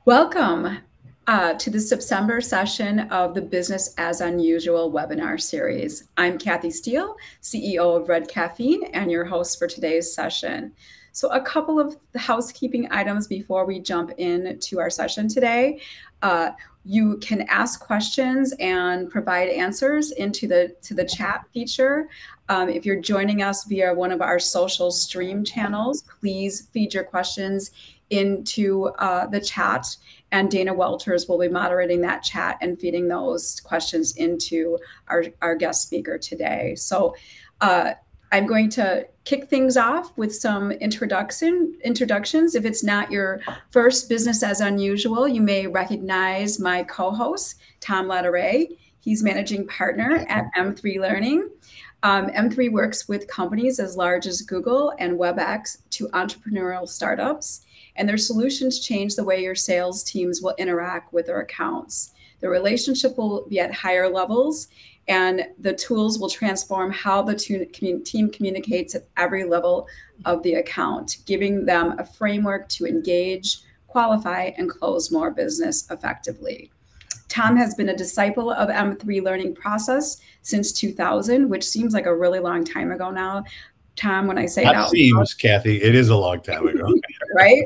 Welcome to the September session of the Business as Unusual webinar series. I'm Kathy Steele, CEO of Red Caffeine, and your host for today's session. So a couple of housekeeping items before we jump into our session today. You can ask questions and provide answers into the chat feature. If you're joining us via one of our social stream channels, please feed your questions into the chat, and Dana Welters will be moderating that chat and feeding those questions into our guest speaker today. So I'm going to kick things off with some introductions. If it's not your first Business as Unusual, you may recognize my co-host, Tom Lederay. He's managing partner at M3 Learning. M3 works with companies as large as Google and WebEx to entrepreneurial startups, and their solutions change the way your sales teams will interact with their accounts. The relationship will be at higher levels, and the tools will transform how the team communicates at every level of the account, giving them a framework to engage, qualify, and close more business effectively. Tom has been a disciple of M3 Learning process since 2000, which seems like a really long time ago now. Tom, when I say that seems, Kathy, it is a long time ago. Right?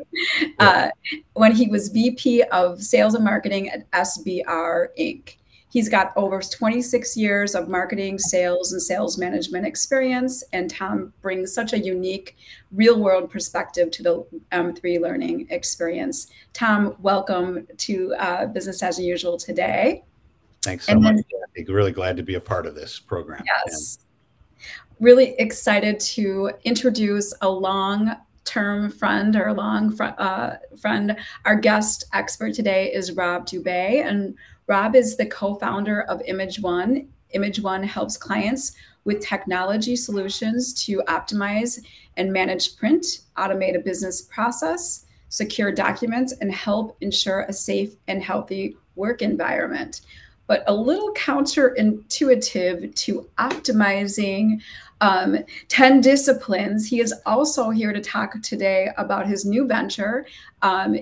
Yeah. When he was VP of Sales and Marketing at SBR Inc. He's got over 26 years of marketing, sales, and sales management experience, and Tom brings such a unique real-world perspective to the M3 Learning experience. Tom, welcome to Business as Unusual today. Thanks so much, Kathy. Really glad to be a part of this program. Yes. Really excited to introduce a long-term friend or friend. Our guest expert today is Rob Dube, and Rob is the co-founder of Image One. Image One helps clients with technology solutions to optimize and manage print, automate a business process, secure documents, and help ensure a safe and healthy work environment. But a little counterintuitive to optimizing 10 disciplines. He is also here to talk today about his new venture.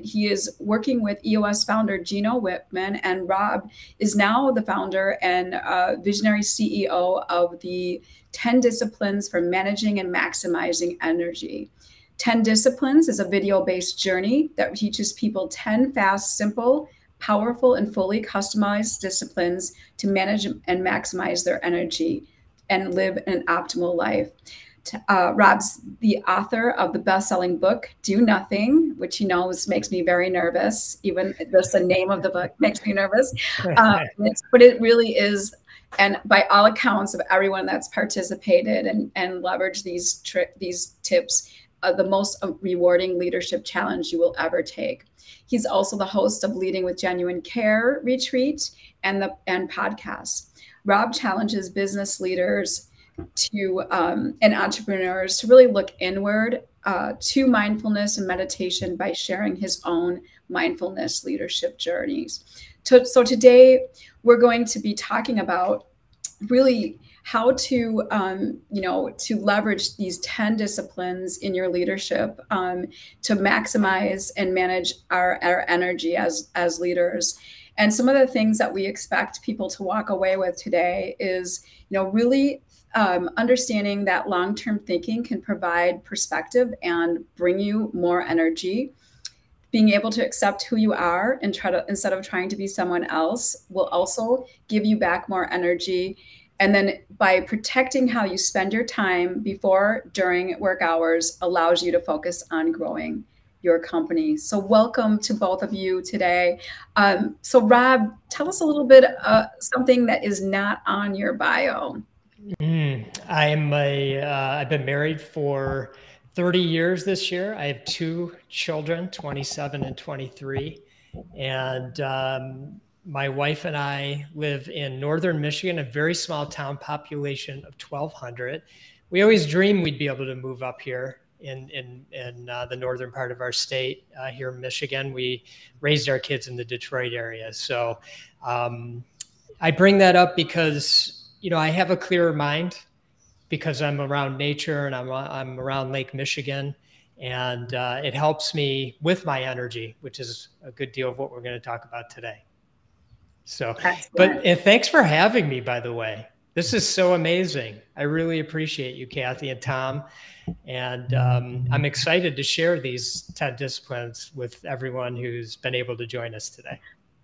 He is working with EOS founder Gino Wickman, and Rob is now the founder and visionary CEO of the 10 Disciplines for Managing and Maximizing Energy. 10 Disciplines is a video-based journey that teaches people 10 fast, simple, powerful, and fully customized disciplines to manage and maximize their energy and live an optimal life. Rob's the author of the best-selling book, Do Nothing, which he knows makes me very nervous. Even just the name of the book makes me nervous. But it really is, and by all accounts of everyone that's participated and leveraged these tips, the most rewarding leadership challenge you will ever take. He's also the host of Leading with Genuine Care Retreat and podcast. Rob challenges business leaders and entrepreneurs to really look inward to mindfulness and meditation by sharing his own mindfulness leadership journeys. So today we're going to be talking about really how to leverage these 10 disciplines in your leadership to maximize and manage our energy as leaders. And some of the things that we expect people to walk away with today is, really understanding that long-term thinking can provide perspective and bring you more energy. Being able to accept who you are and instead of trying to be someone else will also give you back more energy. And then by protecting how you spend your time before, during work hours allows you to focus on growing your company. So welcome to both of you today. So Rob, tell us a little bit something that is not on your bio. I've been married for 30 years this year. I have 2 children, 27 and 23. And my wife and I live in northern Michigan, a very small town, population of 1,200. We always dreamed we'd be able to move up here in the northern part of our state. Here in Michigan, we raised our kids in the Detroit area. So I bring that up because, I have a clearer mind because I'm around nature and I'm around Lake Michigan. And it helps me with my energy, which is a good deal of what we're going to talk about today. So, Excellent. and thanks for having me, by the way. This is so amazing. I really appreciate you, Kathy and Tom. And I'm excited to share these 10 disciplines with everyone who's been able to join us today.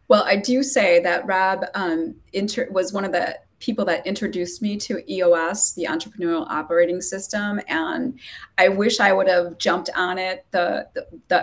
Well, I do say that Rob was one of the people that introduced me to EOS, the Entrepreneurial Operating System, and I wish I would have jumped on it the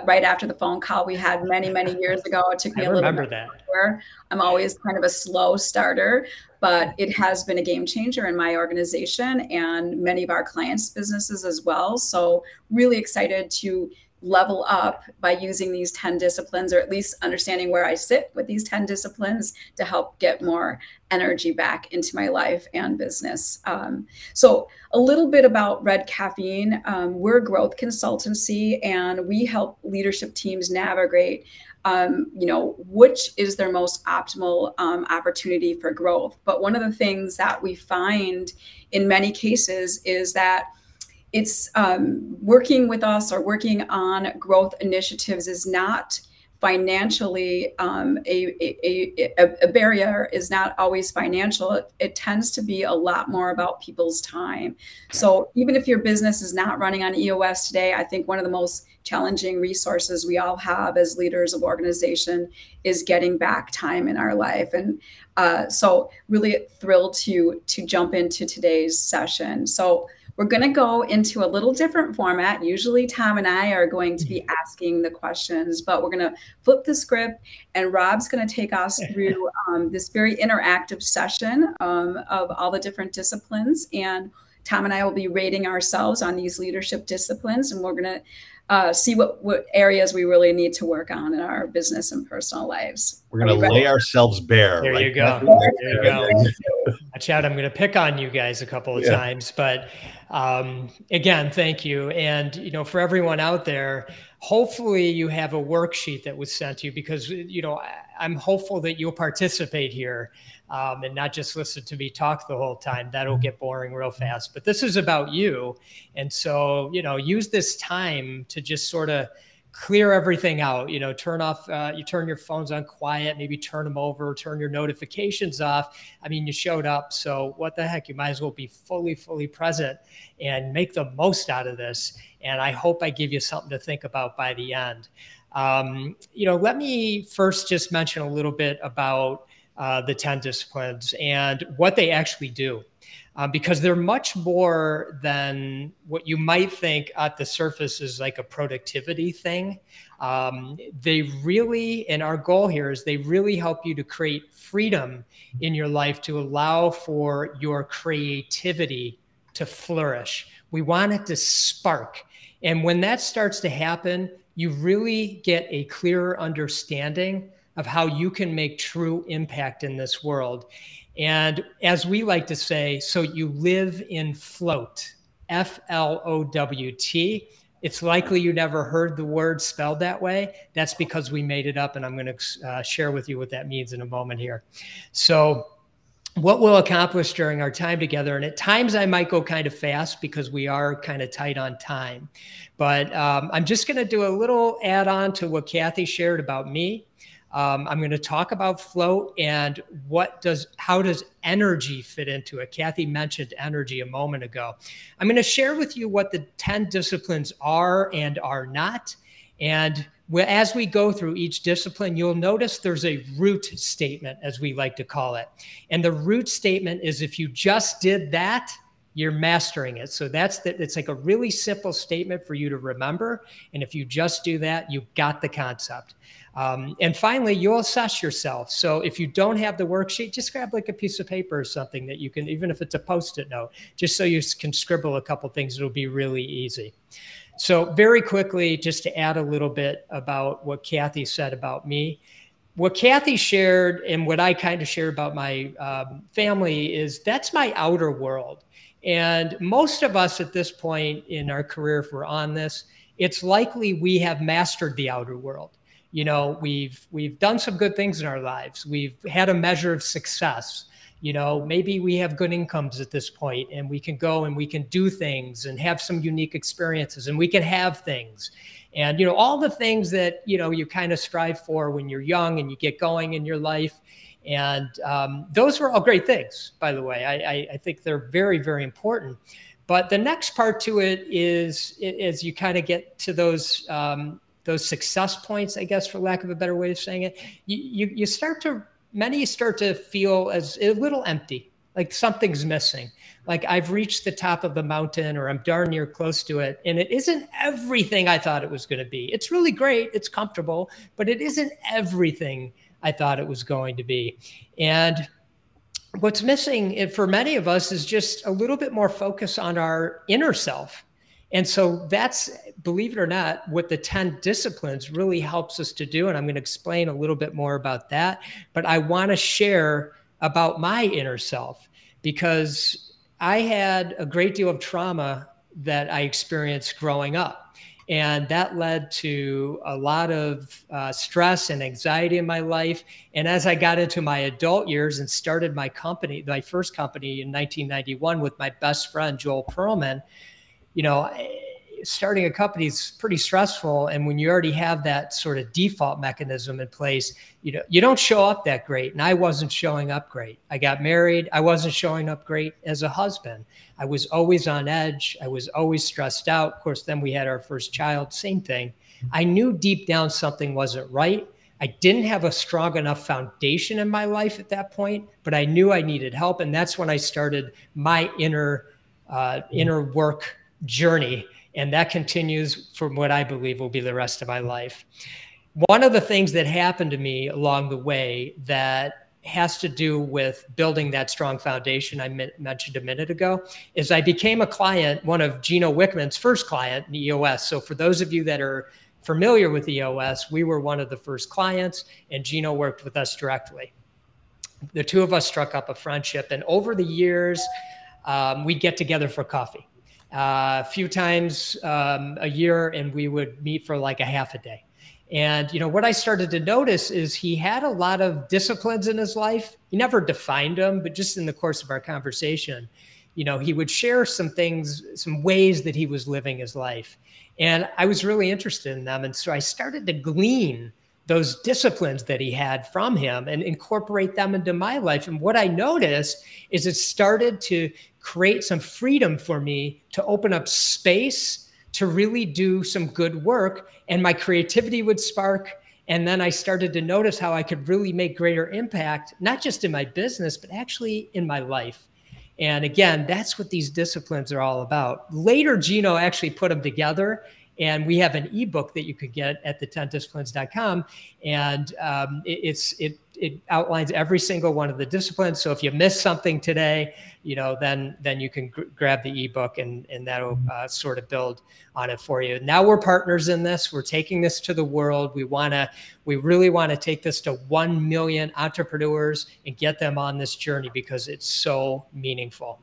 right after the phone call we had many years ago. It took me a little bit longer. I'm always kind of a slow starter, but it has been a game changer in my organization and many of our clients' businesses as well. So really excited to level up by using these 10 disciplines, or at least understanding where I sit with these 10 disciplines to help get more energy back into my life and business. So a little bit about Red Caffeine. We're a growth consultancy, and we help leadership teams navigate which is their most optimal opportunity for growth. But one of the things that we find in many cases is that it's working with us or working on growth initiatives is not financially a barrier, is not always financial. It tends to be a lot more about people's time. So even if your business is not running on EOS today, I think one of the most challenging resources we all have as leaders of organization is getting back time in our life. And so really thrilled to jump into today's session. So we're going to go into a little different format. Usually Tom and I are going to be asking the questions, but we're going to flip the script, and Rob's going to take us through this very interactive session of all the different disciplines. And Tom and I will be rating ourselves on these leadership disciplines, and we're going to see what areas we really need to work on in our business and personal lives. We're going to lay ourselves bare. There you go. There you go. Chad, I'm going to pick on you guys a couple of times, but again, thank you. And, for everyone out there, hopefully you have a worksheet that was sent to you, because, I'm hopeful that you'll participate here and not just listen to me talk the whole time. That'll get boring real fast, but this is about you. And so, use this time to just sort of clear everything out, turn off, you turn your phones on quiet, maybe turn them over, turn your notifications off. I mean, you showed up, so what the heck, you might as well be fully present and make the most out of this. And I hope I give you something to think about by the end. Let me first just mention a little bit about the 10 disciplines and what they actually do. Because they're much more than what you might think at the surface is like a productivity thing. They really, and our goal here is they really help you to create freedom in your life to allow for your creativity to flourish. We want it to spark. And when that starts to happen, you really get a clearer understanding of how you can make true impact in this world. And as we like to say, so you live in float, F-L-O-W-T. It's likely you never heard the word spelled that way. That's because we made it up, and I'm going to share with you what that means in a moment here. So what we'll accomplish during our time together, and at times I might go kind of fast because we are kind of tight on time, but I'm just going to do a little add-on to what Kathy shared about me. I'm going to talk about float and how does energy fit into it. Kathy mentioned energy a moment ago. I'm going to share with you what the 10 disciplines are and are not. And as we go through each discipline, you'll notice there's a root statement, as we like to call it. And the root statement is, if you just did that, you're mastering it. So it's like a really simple statement for you to remember. And if you just do that, you got the concept. And finally, you'll assess yourself. So if you don't have the worksheet, just grab like a piece of paper or something that you can, even if it's a Post-it note, just so you can scribble a couple things. It'll be really easy. So very quickly, just to add a little bit about what Kathy said about me. What Kathy shared and what I kind of share about my family is that's my outer world. And most of us at this point in our career, if we're on this, it's likely we have mastered the outer world. We've done some good things in our lives. We've had a measure of success. You know, maybe we have good incomes at this point and we can go and we can do things and have some unique experiences and we can have things. And, you know, all the things that, you know, you kind of strive for when you're young and you get going in your life. And those were all great things, by the way. I think they're very, very important. But the next part to it is you kind of get to those success points, I guess, for lack of a better way of saying it, you start to, many start to feel as a little empty, like something's missing. Like I've reached the top of the mountain or I'm darn near close to it. And it isn't everything I thought it was going to be. It's really great. It's comfortable, but it isn't everything I thought it was going to be. And what's missing for many of us is just a little bit more focus on our inner self. And so that's, believe it or not, what the 10 disciplines really helps us to do. And I'm going to explain a little bit more about that. But I want to share about my inner self because I had a great deal of trauma that I experienced growing up. And that led to a lot of stress and anxiety in my life. And as I got into my adult years and started my company, my first company in 1991 with my best friend, Joel Perlman, you know, starting a company is pretty stressful. And when you already have that sort of default mechanism in place, you know, you don't show up that great. And I wasn't showing up great. I got married. I wasn't showing up great as a husband. I was always on edge. I was always stressed out. Of course, then we had our first child, same thing. I knew deep down something wasn't right. I didn't have a strong enough foundation in my life at that point, but I knew I needed help. And that's when I started my inner work journey. And that continues for what I believe will be the rest of my life. One of the things that happened to me along the way that has to do with building that strong foundation I mentioned a minute ago is I became a client, one of Gino Wickman's first client in EOS. So for those of you that are familiar with EOS, we were one of the first clients and Gino worked with us directly. The two of us struck up a friendship and over the years, we'd get together for coffee. A few times a year, and we would meet for like a half a day. And, you know, what I started to notice is he had a lot of disciplines in his life. He never defined them, but just in the course of our conversation, you know, he would share some things, some ways that he was living his life. And I was really interested in them. And so I started to glean those disciplines that he had from him and incorporate them into my life. And what I noticed is it started to create some freedom for me to open up space to really do some good work, and my creativity would spark. And then I started to notice how I could really make greater impact, not just in my business, but actually in my life. And again, that's what these disciplines are all about. Later, Gino actually put them together. And we have an ebook that you could get at the10disciplines.com. And it outlines every single one of the disciplines. So if you miss something today, you know, then you can grab the ebook and that'll sort of build on it for you. Now we're partners in this. We're taking this to the world. We really want to take this to 1 million entrepreneurs and get them on this journey because it's so meaningful.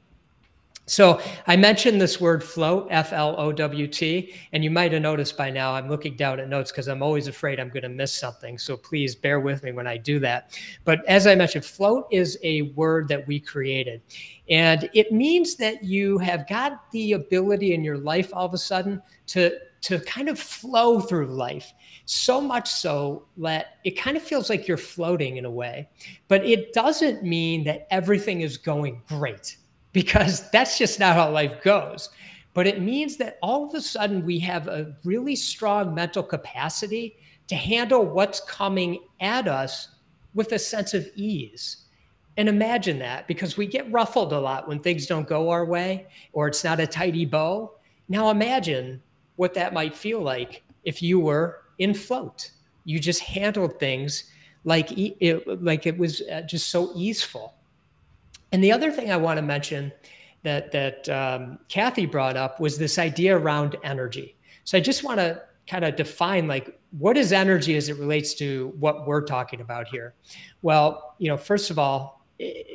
So I mentioned this word float, F-L-O-W-T, and you might have noticed by now I'm looking down at notes because I'm always afraid I'm going to miss something. So please bear with me when I do that. But as I mentioned, float is a word that we created. And it means that you have got the ability in your life all of a sudden to kind of flow through life. So much so that it kind of feels like you're floating in a way. But it doesn't mean that everything is going great, because that's just not how life goes. But it means that all of a sudden we have a really strong mental capacity to handle what's coming at us with a sense of ease. And imagine that, because we get ruffled a lot when things don't go our way or it's not a tidy bow. Now imagine what that might feel like if you were in float. You just handled things like it was just so easeful. And the other thing I want to mention that Kathy brought up was this idea around energy. So I just want to kind of define, like, what is energy as it relates to what we're talking about here? Well, you know, first of all,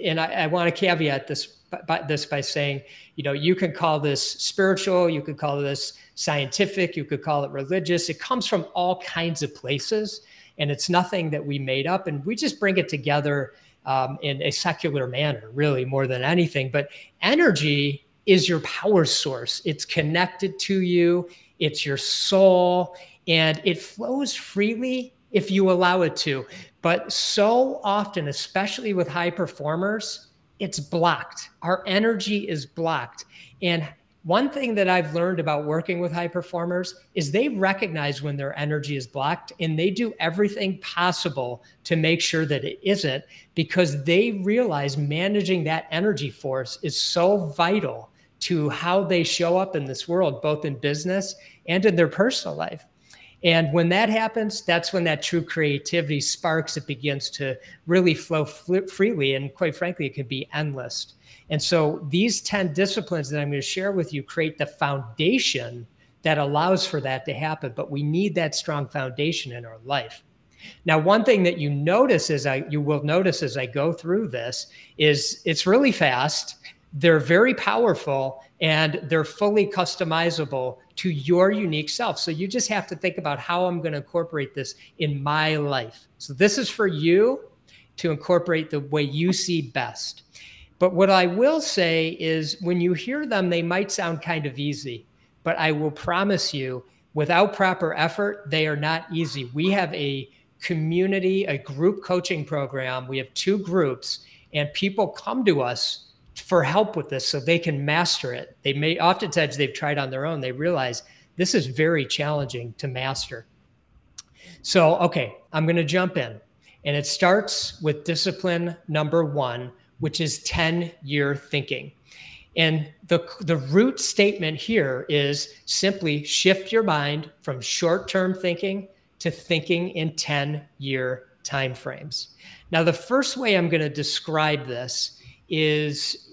and I want to caveat this by saying, you know, you can call this spiritual, you could call this scientific, you could call it religious. It comes from all kinds of places, and it's nothing that we made up, and we just bring it together in a secular manner, really more than anything. But energy is your power source. It's connected to you. It's your soul, and it flows freely if you allow it to. But so often, especially with high performers, it's blocked. Our energy is blocked. And one thing that I've learned about working with high performers is they recognize when their energy is blocked, and they do everything possible to make sure that it isn't, because they realize managing that energy force is so vital to how they show up in this world, both in business and in their personal life. And when that happens, that's when that true creativity sparks. It begins to really flow freely. And quite frankly, it can be endless. And so these 10 disciplines that I'm going to share with you create the foundation that allows for that to happen. But we need that strong foundation in our life. Now, one thing that you will notice as I go through this is it's really fast. They're very powerful, and they're fully customizable to your unique self. So you just have to think about how I'm going to incorporate this in my life. So this is for you to incorporate the way you see best. But what I will say is when you hear them, they might sound kind of easy, but I will promise you, without proper effort, they are not easy. We have a community, a group coaching program. We have 2 groups, and people come to us for help with this so they can master it. They may, oftentimes they've tried on their own. They realize this is very challenging to master. So, okay, I'm going to jump in, and it starts with discipline number 1, which is 10-year thinking. And the root statement here is simply shift your mind from short-term thinking to thinking in 10-year timeframes. Now, the first way I'm going to describe this is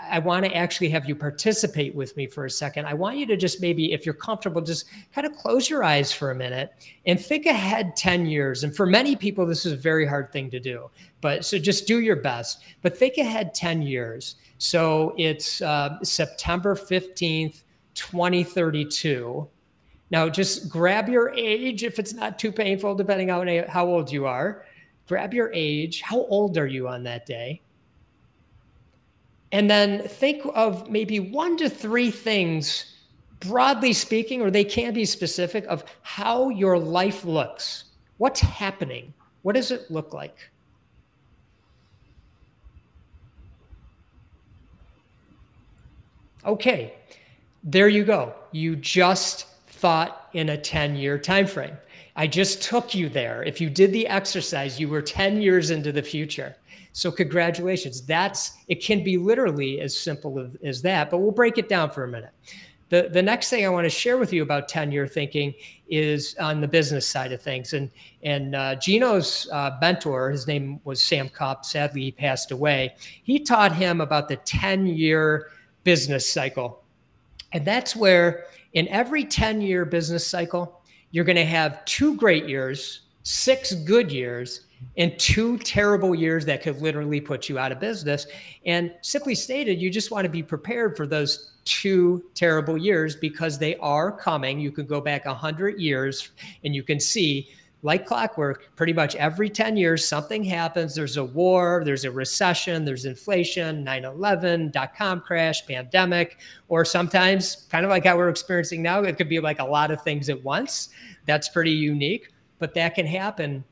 I want to actually have you participate with me for a second. I want you to just maybe, if you're comfortable, just kind of close your eyes for a minute and think ahead 10 years. And for many people, this is a very hard thing to do. But so just do your best. But think ahead 10 years. So it's September 15th, 2032. Now, just grab your age if it's not too painful, depending on how old you are. Grab your age. How old are you on that day? And then think of maybe 1 to 3 things, broadly speaking, or they can be specific, of how your life looks. What's happening? What does it look like? Okay, there you go. You just thought in a 10-year time frame. I just took you there. If you did the exercise, you were 10 years into the future. So congratulations. It can be literally as simple as that, but we'll break it down for a minute. The next thing I want to share with you about 10-year thinking is on the business side of things. And Gino's mentor, his name was Sam Cupp. Sadly, he passed away. He taught him about the 10-year business cycle. And that's where in every 10-year business cycle, you're going to have 2 great years, 6 good years, and 2 terrible years that could literally put you out of business. And simply stated, you just want to be prepared for those 2 terrible years because they are coming. You can go back 100 years and you can see, like clockwork, pretty much every 10 years, something happens. There's a war, there's a recession, there's inflation, 9/11, dot-com crash, pandemic, or sometimes kind of like how we're experiencing now, it could be like a lot of things at once. That's pretty unique, but that can happen.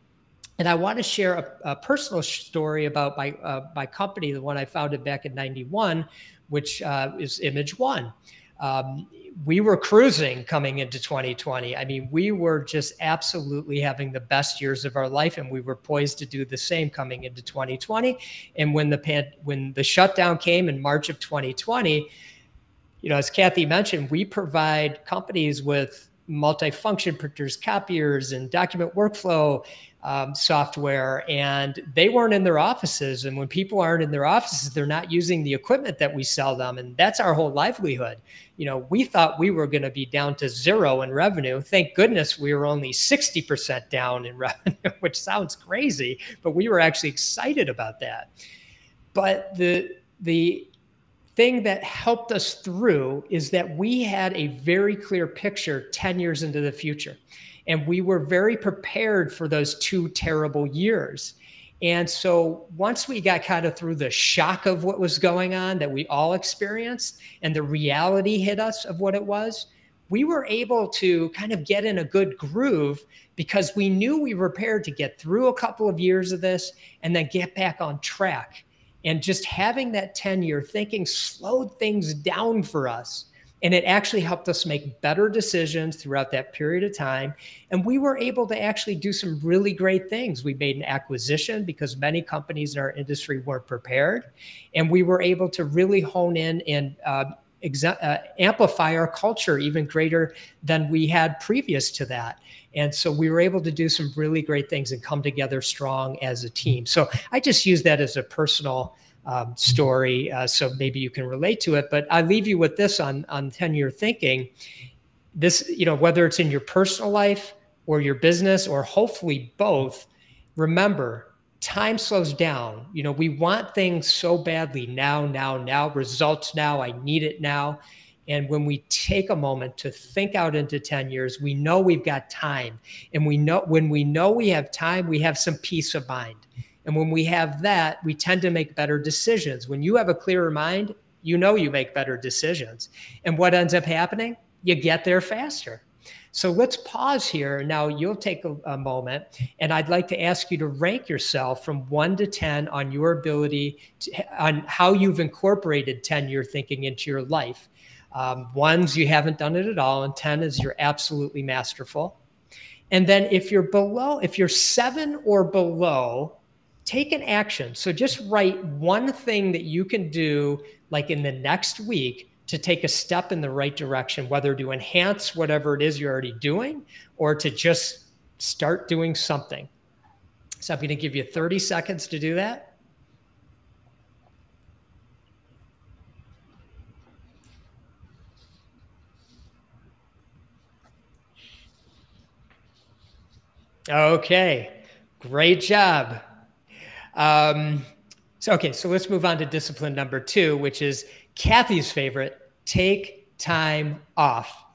And I want to share a personal story about my company, the one I founded back in '91, which is Image One. We were cruising coming into 2020. I mean, we were just absolutely having the best years of our life, and we were poised to do the same coming into 2020. And when the shutdown came in March of 2020, you know, as Kathy mentioned, we provide companies with multifunction printers, copiers, and document workflow software, and they weren't in their offices. And when people aren't in their offices, they're not using the equipment that we sell them. And that's our whole livelihood. You know, we thought we were going to be down to 0 in revenue. Thank goodness we were only 60% down in revenue, which sounds crazy, but we were actually excited about that. But the thing that helped us through is that we had a very clear picture 10 years into the future. And we were very prepared for those 2 terrible years. And so once we got kind of through the shock of what was going on that we all experienced and the reality hit us of what it was, we were able to kind of get in a good groove because we knew we were prepared to get through a couple of years of this and then get back on track. And just having that 10-year thinking slowed things down for us. And it actually helped us make better decisions throughout that period of time. And we were able to actually do some really great things. We made an acquisition because many companies in our industry weren't prepared. And we were able to really hone in and amplify our culture even greater than we had previous to that. And so we were able to do some really great things and come together strong as a team. So I just use that as a personal story, so maybe you can relate to it. But I leave you with this on 10-year thinking. This, whether it's in your personal life or your business or hopefully both, remember, time slows down. We want things so badly now, results now, I need it now. And when we take a moment to think out into 10 years, we know we've got time. And when we know we have time, we have some peace of mind. And when we have that, we tend to make better decisions. When you have a clearer mind, you make better decisions. And what ends up happening? You get there faster. So let's pause here. Now you'll take a moment, and I'd like to ask you to rank yourself from 1 to 10 on your ability on how you've incorporated 10-year thinking into your life. 1's you haven't done it at all, and 10 is you're absolutely masterful. And then if you're 7 or below, take an action. So just write one thing that you can do like in the next week to take a step in the right direction, whether to enhance whatever it is you're already doing or to just start doing something. So I'm going to give you 30 seconds to do that. Okay, great job. So let's move on to discipline number 2, which is Kathy's favorite, take time off.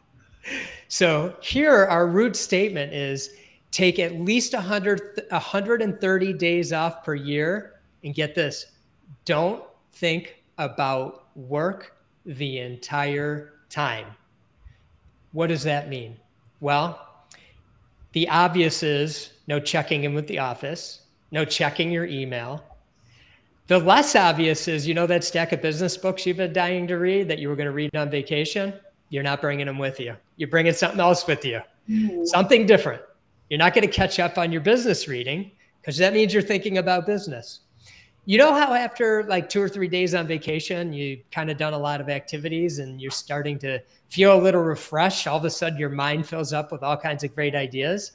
So here our root statement is take at least 130 days off per year. And get this, don't think about work the entire time. What does that mean? Well, the obvious is no checking in with the office, no checking your email. The less obvious is, that stack of business books you've been dying to read that you were going to read on vacation? You're not bringing them with you. You're bringing something else with you, something different. You're not going to catch up on your business reading because that means you're thinking about business. You know how after like 2 or 3 days on vacation, you kind of done a lot of activities and you're starting to feel a little refreshed. All of a sudden your mind fills up with all kinds of great ideas.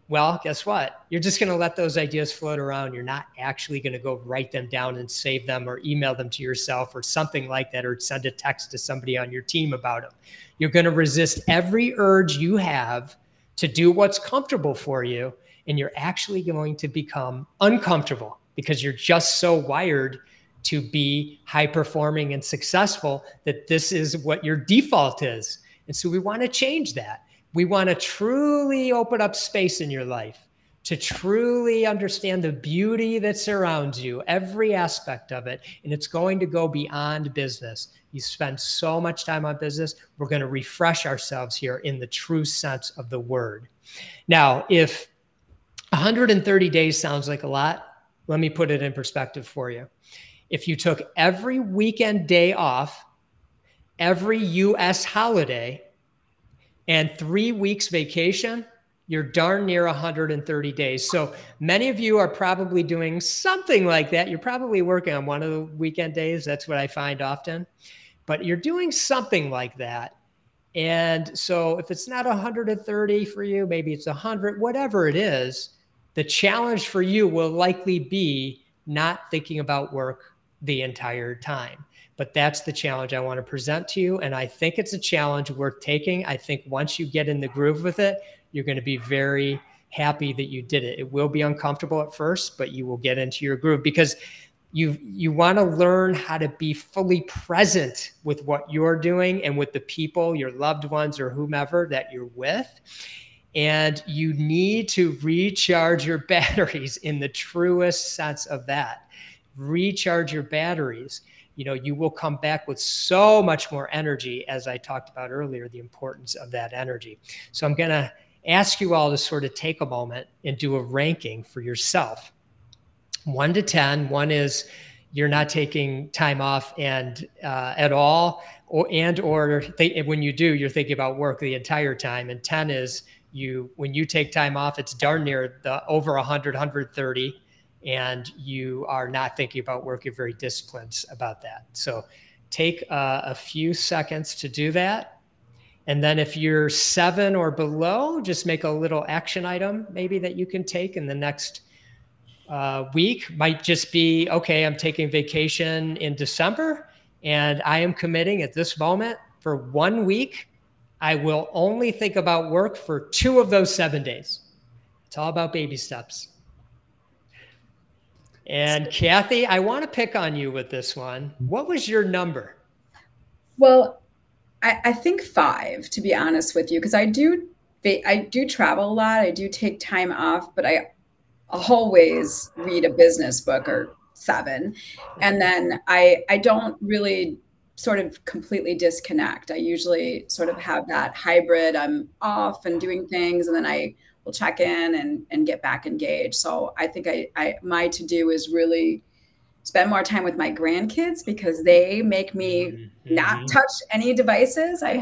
Well, guess what? You're just going to let those ideas float around. You're not actually going to go write them down and save them or email them to yourself or something like that, or send a text to somebody on your team about them. You're going to resist every urge you have to do what's comfortable for you. And you're actually going to become uncomfortable because you're just so wired to be high performing and successful that this is what your default is. And so we want to change that. We want to truly open up space in your life to truly understand the beauty that surrounds you, every aspect of it. And it's going to go beyond business. You spend so much time on business. We're going to refresh ourselves here in the true sense of the word. Now, if 130 days sounds like a lot, let me put it in perspective for you. If you took every weekend day off, every US holiday, and 3 weeks vacation, you're darn near 130 days. So many of you are probably doing something like that. You're probably working on one of the weekend days. That's what I find often. But you're doing something like that. And so if it's not 130 for you, maybe it's 100, whatever it is, the challenge for you will likely be not thinking about work the entire time. But that's the challenge I want to present to you. And I think it's a challenge worth taking. I think once you get in the groove with it, you're going to be very happy that you did it. It will be uncomfortable at first, but you will get into your groove because you want to learn how to be fully present with what you're doing and with the people, your loved ones or whomever that you're with. And you need to recharge your batteries in the truest sense of that. Recharge your batteries. You know, you will come back with so much more energy, as I talked about earlier, the importance of that energy. So I'm going to ask you all to sort of take a moment and do a ranking for yourself. 1 to 10. 1 is you're not taking time off and at all, or when you do, you're thinking about work the entire time. And 10 is when you take time off, it's darn near the over 100, 130. And you are not thinking about work. You're very disciplined about that. So take a few seconds to do that. And then if you're 7 or below, just make a little action item maybe that you can take in the next week. Might just be, okay, I'm taking vacation in December and I am committing at this moment for 1 week. I will only think about work for 2 of those 7 days. It's all about baby steps. And Kathy, I want to pick on you with this one. What was your number? Well, I think 5, to be honest with you, because I do travel a lot. I do take time off, but I always read a business book, or 7. And then I don't really sort of completely disconnect. I usually sort of have that hybrid. I'm off and doing things, and then I will check in and get back engaged. So I think my to-do is really spend more time with my grandkids, because they make me not touch any devices. I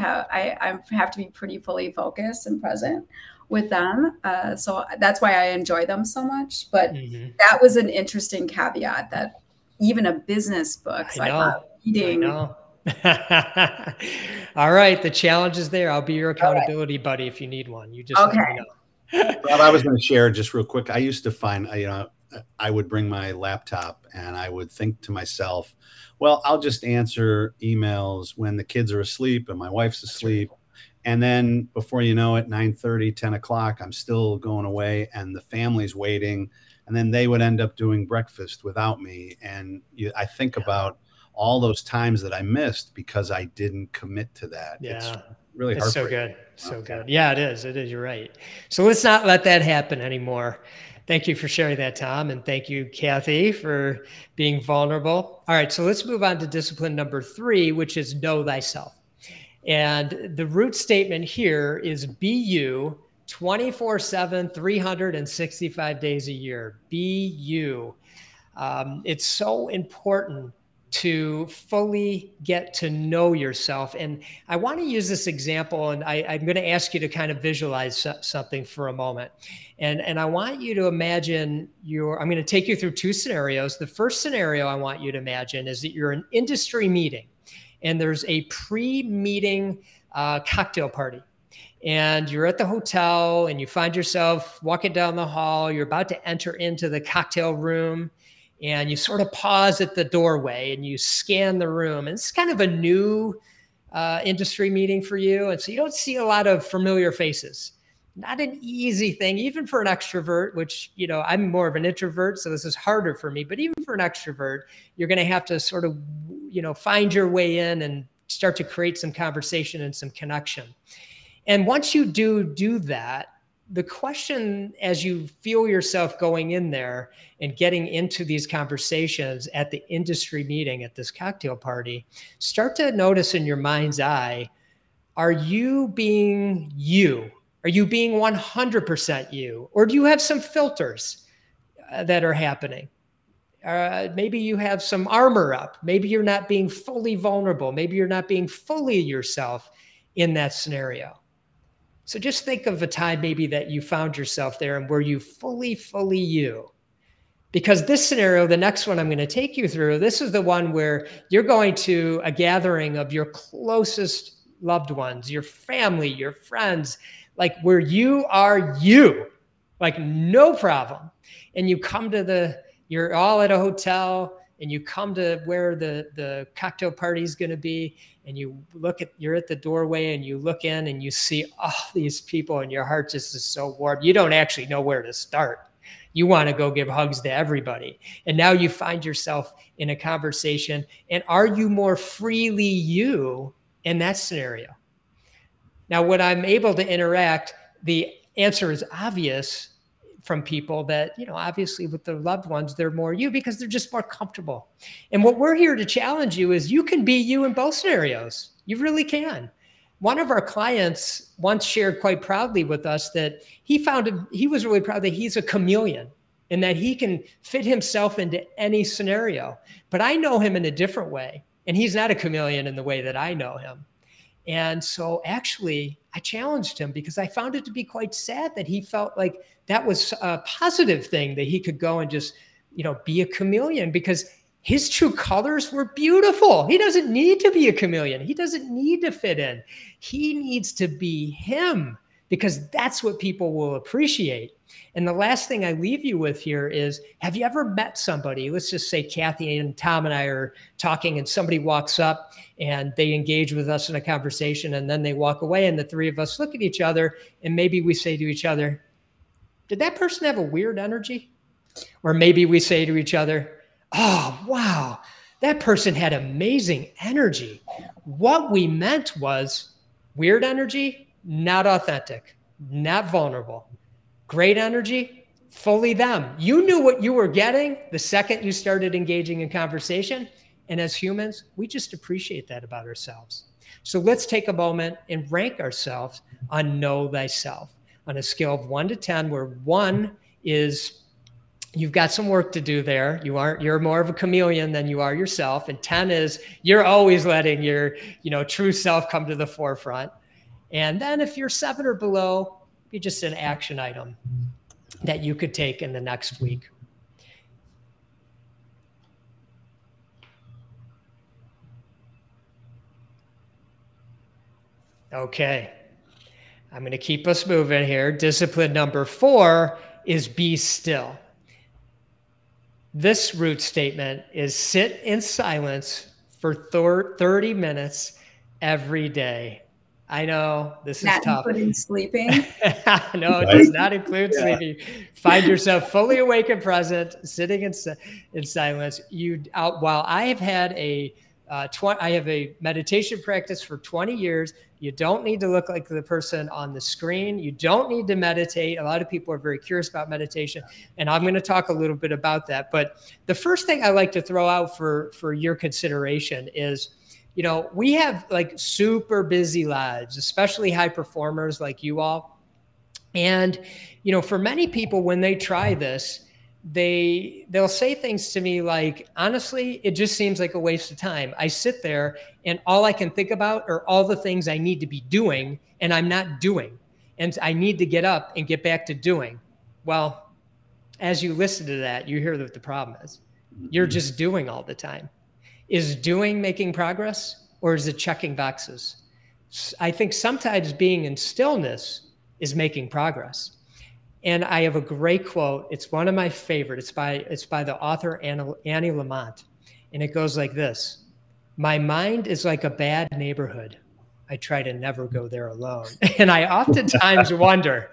have to be pretty fully focused and present with them. So that's why I enjoy them so much. But that was an interesting caveat, that even a business book. So I thought reading. I know. All right. The challenge is there. I'll be your accountability buddy if you need one. You just let me know. Rob, I was going to share just real quick. I used to find, I would bring my laptop and I would think to myself, well, I'll just answer emails when the kids are asleep and my wife's asleep. And then before you know it, 9:30, 10 o'clock, I'm still going away and the family's waiting. And then they would end up doing breakfast without me. And I think about all those times that I missed because I didn't commit to that. Yeah. It's really hard. So good. So good. Yeah, it is. It is. You're right. So let's not let that happen anymore. Thank you for sharing that, Tom. And thank you, Kathy, for being vulnerable. All right. So let's move on to discipline number 3, which is know thyself. And the root statement here is be you 24/7, 365 days a year. Be you. It's so important to fully get to know yourself. And I want to use this example, and I'm going to ask you to kind of visualize something for a moment. And I want you to imagine I'm going to take you through 2 scenarios. The first scenario I want you to imagine is that you're in an industry meeting and there's a pre-meeting cocktail party. And you're at the hotel and you find yourself walking down the hall. You're about to enter into the cocktail room. And you sort of pause at the doorway and you scan the room. And it's kind of a new industry meeting for you. And so you don't see a lot of familiar faces. Not an easy thing, even for an extrovert, which, I'm more of an introvert, so this is harder for me. But even for an extrovert, you're going to have to sort of, find your way in and start to create some conversation and some connection. And once you do that, the question, as you feel yourself going in there and getting into these conversations at the industry meeting, at this cocktail party, start to notice in your mind's eye, are you being you? Are you being 100% you? Or do you have some filters that are happening? Maybe you have some armor up. Maybe you're not being fully vulnerable. Maybe you're not being fully yourself in that scenario. So just think of a time maybe that you found yourself there and were you fully you? Because this scenario, the next one I'm going to take you through, this is the one where you're going to a gathering of your closest loved ones, your family, your friends, like where you are you, like no problem. And you come to you're all at a hotel and you come to where the cocktail party is going to be, and you're at the doorway and you look in and you see all these people and your heart just is so warm. You don't actually know where to start. You want to go give hugs to everybody. And now you find yourself in a conversation. And are you more freely you in that scenario? Now, when I'm able to interact, the answer is obvious from people that, you know, obviously with their loved ones, they're more you because they're just more comfortable. And what we're here to challenge you is you can be you in both scenarios. You really can. One of our clients once shared quite proudly with us that he was really proud that he's a chameleon and that he can fit himself into any scenario. But I know him in a different way, and he's not a chameleon in the way that I know him. And so actually I challenged him because I found it to be quite sad that he felt like that was a positive thing, that he could go and just, you know, be a chameleon, because his true colors were beautiful. He doesn't need to be a chameleon. He doesn't need to fit in. He needs to be him, because that's what people will appreciate. And the last thing I leave you with here is, have you ever met somebody, let's just say Kathy and Tom and I are talking and somebody walks up and they engage with us in a conversation and then they walk away and the three of us look at each other and maybe we say to each other, did that person have a weird energy? Or maybe we say to each other, oh, wow, that person had amazing energy. What we meant was weird energy, not authentic, not vulnerable. Great energy, fully them. You knew what you were getting the second you started engaging in conversation. And as humans, we just appreciate that about ourselves. So let's take a moment and rank ourselves on know thyself on a scale of 1 to 10, where 1 is you've got some work to do there. You're more of a chameleon than you are yourself. And 10 is you're always letting your, you know, true self come to the forefront. And then if you're 7 or below, be just an action item that you could take in the next week. Okay. I'm going to keep us moving here. Discipline number 4 is be still. This root statement is sit in silence for 30 minutes every day. I know this is tough. Including sleeping. No, it does not include sleeping. Find yourself fully awake and present, sitting in silence. While I have had I have a meditation practice for 20 years. You don't need to look like the person on the screen. You don't need to meditate. A lot of people are very curious about meditation, and I'm going to talk a little bit about that. But the first thing I like to throw out for your consideration is, you know, we have like super busy lives, especially high performers like you all. And, you know, for many people, when they try this, they'll say things to me like, honestly, it just seems like a waste of time. I sit there and all I can think about are all the things I need to be doing and I'm not doing. And I need to get up and get back to doing. Well, as you listen to that, you hear what the problem is. You're just doing all the time. Is doing making progress, or is it checking boxes? I think sometimes being in stillness is making progress. And I have a great quote. It's one of my favorite. It's by the author Annie Lamott. And it goes like this: my mind is like a bad neighborhood. I try to never go there alone. And I oftentimes wonder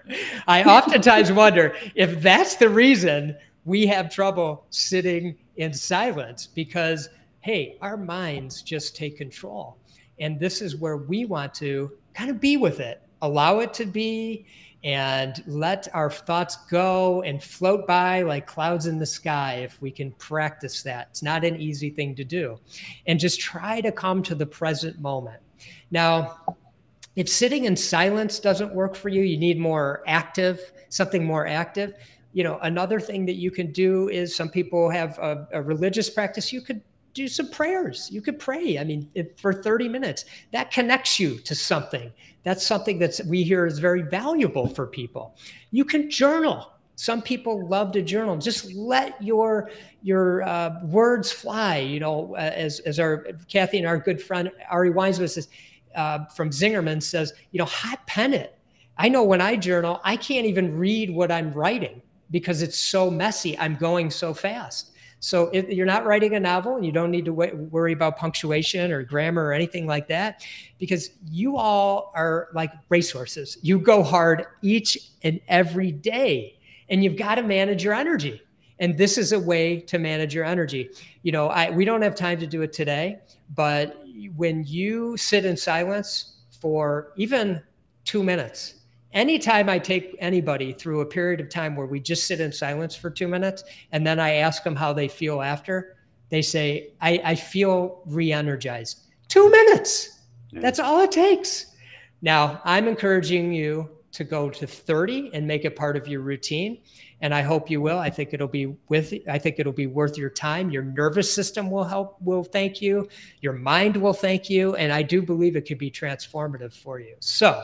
if that's the reason we have trouble sitting in silence, because hey, our minds just take control. And this is where we want to kind of be with it, allow it to be, and let our thoughts go and float by like clouds in the sky if we can practice that. It's not an easy thing to do. And just try to come to the present moment. Now, if sitting in silence doesn't work for you, you need something more active. You know, another thing that you can do is, some people have a religious practice. You could do some prayers. You could pray. I mean, for 30 minutes, that connects you to something. That's something that we hear is very valuable for people. You can journal. Some people love to journal. Just let your words fly. You know, as our Kathy and our good friend Ari Weinsman says, from Zingerman says, you know, hot pen it. I know when I journal, I can't even read what I'm writing because it's so messy. I'm going so fast. So if you're not writing a novel, and you don't need to worry about punctuation or grammar or anything like that, because you all are like racehorses. You go hard each and every day, and you've got to manage your energy. And this is a way to manage your energy. You know, we don't have time to do it today, but when you sit in silence for even 2 minutes, Anytime I take anybody through a period of time where we just sit in silence for 2 minutes, and then I ask them how they feel after, they say, I feel re-energized. 2 minutes. That's all it takes. Now, I'm encouraging you to go to 30 and make it part of your routine. And I hope you will. I think it'll be worth your time. Your nervous system will thank you. Your mind will thank you. And I do believe it could be transformative for you. So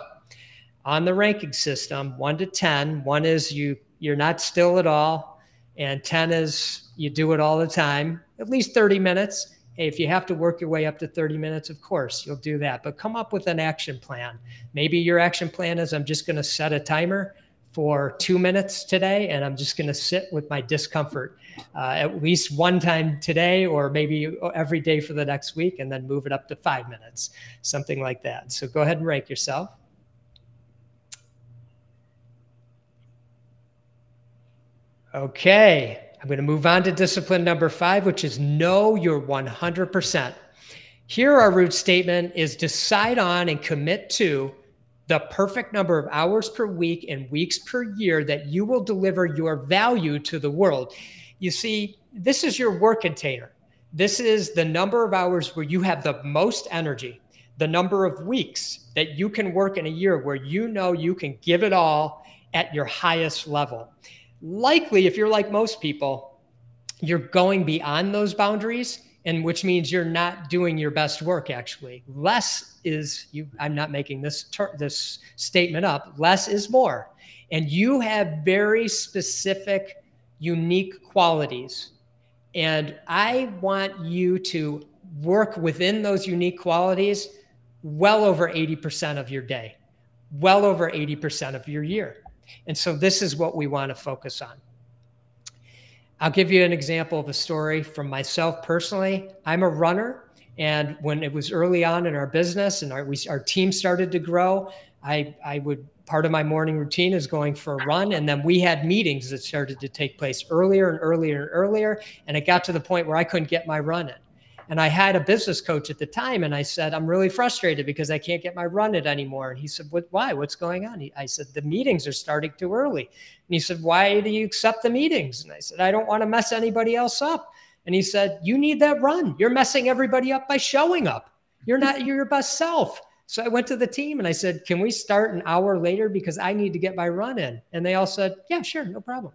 on the ranking system, 1 to 10, 1 is you're not still at all. And 10 is you do it all the time, at least 30 minutes. Hey, if you have to work your way up to 30 minutes, of course, you'll do that. But come up with an action plan. Maybe your action plan is I'm just going to set a timer for 2 minutes today, and I'm just going to sit with my discomfort at least one time today, or maybe every day for the next week, and then move it up to 5 minutes, something like that. So go ahead and rank yourself. Okay. I'm going to move on to discipline number 5, which is know your 100%. Here, our root statement is decide on and commit to the perfect number of hours per week and weeks per year that you will deliver your value to the world. You see, this is your work container. This is the number of hours where you have the most energy, the number of weeks that you can work in a year where you know you can give it all at your highest level. Likely, if you're like most people, you're going beyond those boundaries, and which means you're not doing your best work, actually. Less is, I'm not making this statement up, less is more. And you have very specific, unique qualities. And I want you to work within those unique qualities well over 80% of your day, well over 80% of your year. And so this is what we want to focus on. I'll give you an example of a story from myself personally. I'm a runner, and when it was early on in our business and our team started to grow, part of my morning routine is going for a run, and then we had meetings that started to take place earlier and earlier and earlier, and it got to the point where I couldn't get my run in. And I had a business coach at the time, and I said, I'm really frustrated because I can't get my run in anymore. And he said, why? What's going on? I said, the meetings are starting too early. And he said, why do you accept the meetings? And I said, I don't want to mess anybody else up. And he said, you need that run. You're messing everybody up by showing up. You're not your best self. So I went to the team and I said, can we start an hour later because I need to get my run in? And they all said, yeah, sure, no problem.